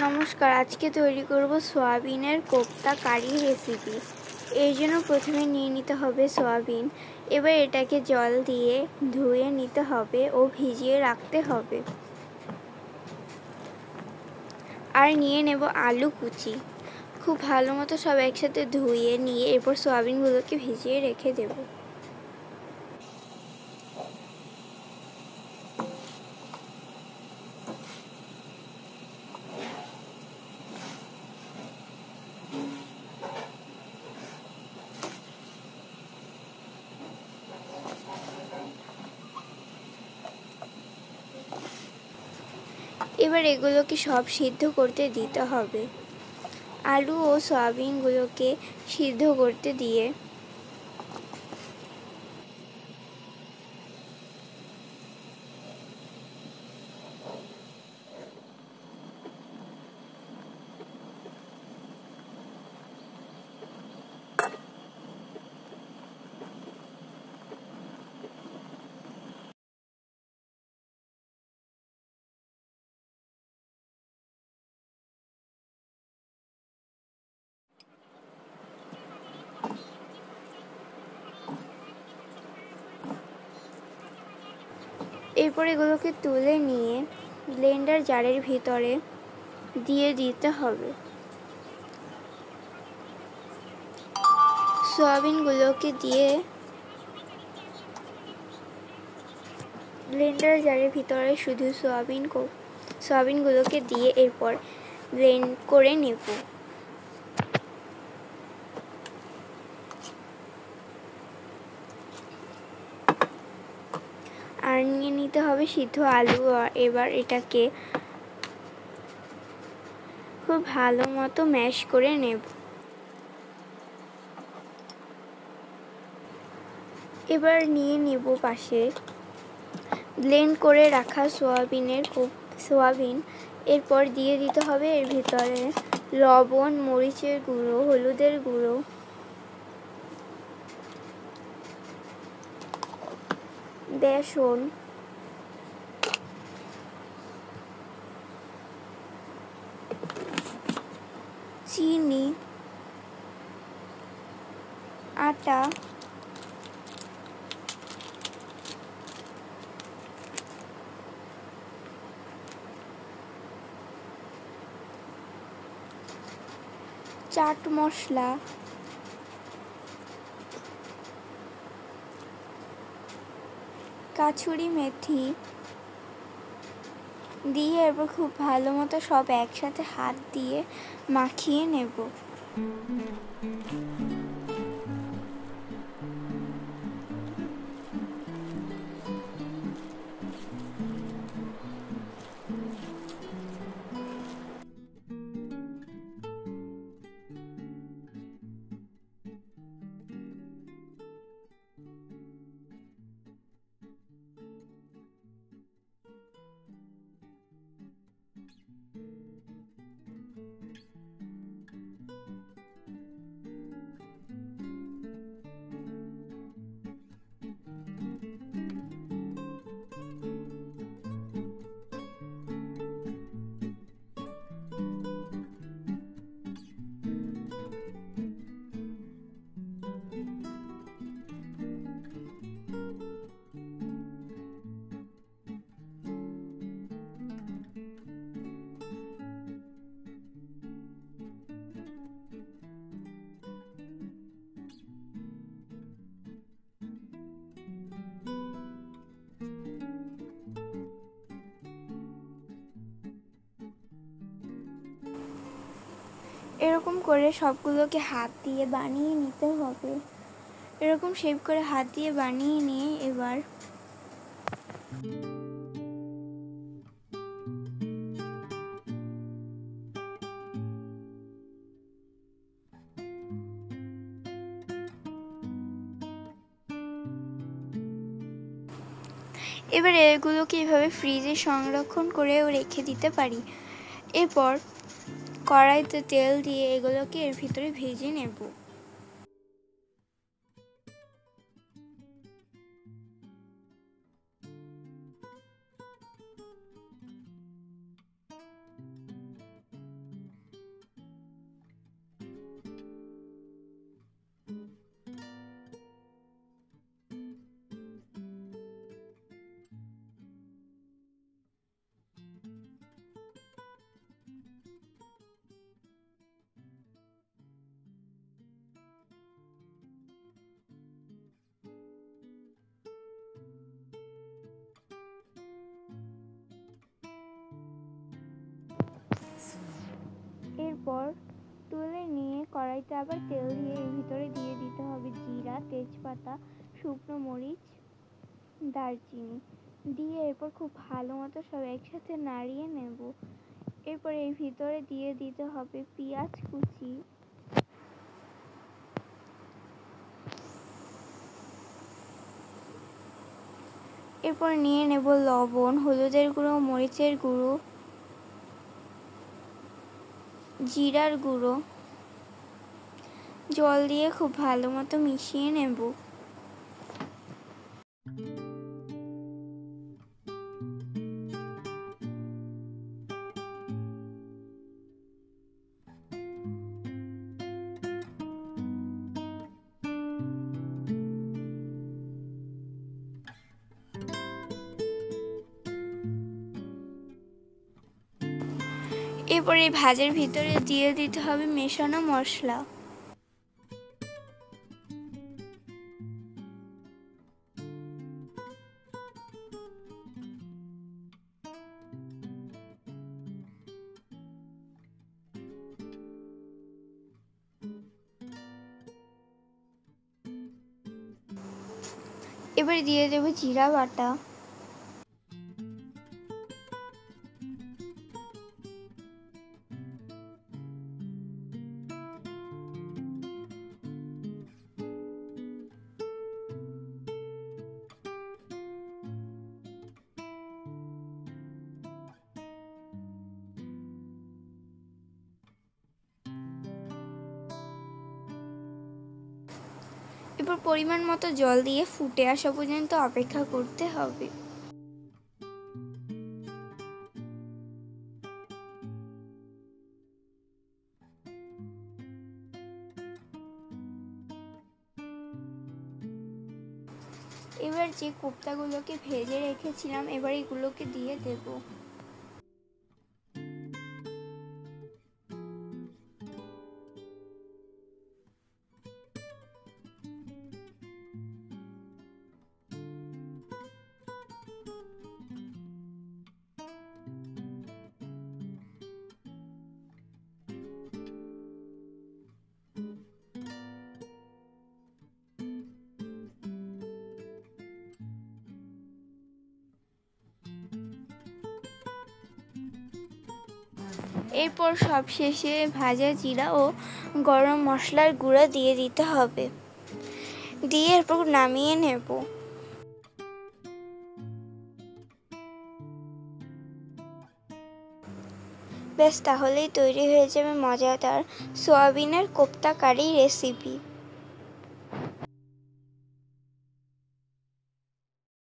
নমস্কার, আজকে তৈরি করব সয়াবিনের কোপ্তা কারি রেসিপি। এর জন্য প্রথমে নিয়ে নিতে হবে সয়াবিন। এবার এটাকে জল দিয়ে ধুয়ে নিতে হবে ও ভিজিয়ে রাখতে হবে। আর নিয়ে নেব আলু কুচি। খুব ভালো মতো সব একসাথে ধুয়ে নিয়ে এরপর সয়াবিনগুলোকে ভিজিয়ে রেখে দেব। এবার এগুলোকে সব সিদ্ধ করতে দিতে হবে। আলু ও সয়াবিনগুলোকে সিদ্ধ করতে দিয়ে এরপর এগুলোকে তুলে নিয়ে ব্লেন্ডার জারের ভিতরে দিয়ে দিতে হবে। সয়াবিনগুলোকে দিয়ে ব্লেন্ডার জারের ভিতরে শুধু সয়াবিনগুলোকে দিয়ে এরপর ব্লেন্ড করে নেব। আর নিয়ে নিতে হবে সিদ্ধ আলু। আর এবার এটাকে খুব ভালো মতো ম্যাশ করে নেব। এবার নিয়ে নেব পাশে ব্লেন্ড করে রাখা সয়াবিন। এরপর দিয়ে দিতে হবে এর ভিতরে লবণ, মরিচের গুঁড়ো, হলুদের গুঁড়ো, বেসন, চিনি, আটা, চাট মশলা, কাসুরি মেথি দিয়ে এরপর খুব ভালো মতো সব একসাথে হাত দিয়ে মাখিয়ে নেব। এরকম করে সবগুলোকে হাত দিয়ে বানিয়ে নিতে হবে। এরকম শেপ করে হাত দিয়ে বানিয়ে নিয়ে এবার এগুলোকে এভাবে ফ্রিজে সংরক্ষণ করেও রেখে দিতে পারি। এরপর কড়াইতে তেল দিয়ে এগুলোকে এর ভিতরে ভেজে নেব। এরপর তুলে নিয়ে কড়াইতে আবার তেল দিয়ে এর ভিতরে দিয়ে দিতে হবে জিরা, তেজপাতা, শুকনো মরিচ, দারচিনি দিয়ে এরপর খুব ভালো মতো সব একসাথে নাড়িয়ে নেব। এরপর এর ভিতরে দিয়ে দিতে হবে পেঁয়াজ কুচি, এরপর নিয়ে নেব লবণ, হলুদের গুঁড়ো, মরিচের গুঁড়ো, জিরার গুঁড়ো, জল দিয়ে খুব ভালো মতো মিশিয়ে নেব। এরপর এই ভাজার ভিতরে দিয়ে দিতে হবে মেশানো মশলা। এবার দিয়ে দেব জিরা বাটা, এরপর পরিমাণ মতো জল দিয়ে ফুটে আসা পর্যন্ত অপেক্ষা করতে হবে। এবার যে কোপ্তাগুলোকে ভেজে রেখেছিলাম এবার এগুলোকে দিয়ে দেব। এরপর সবশেষে ভাজা জিরা ও গরম মশলার গুঁড়া দিয়ে দিতে হবে, দিয়ে এরপর নামিয়ে নেব। ব্যাস তাহলেই তৈরি হয়ে যাবে মজাদার সোয়াবিনের কোপ্তা কারি রেসিপি।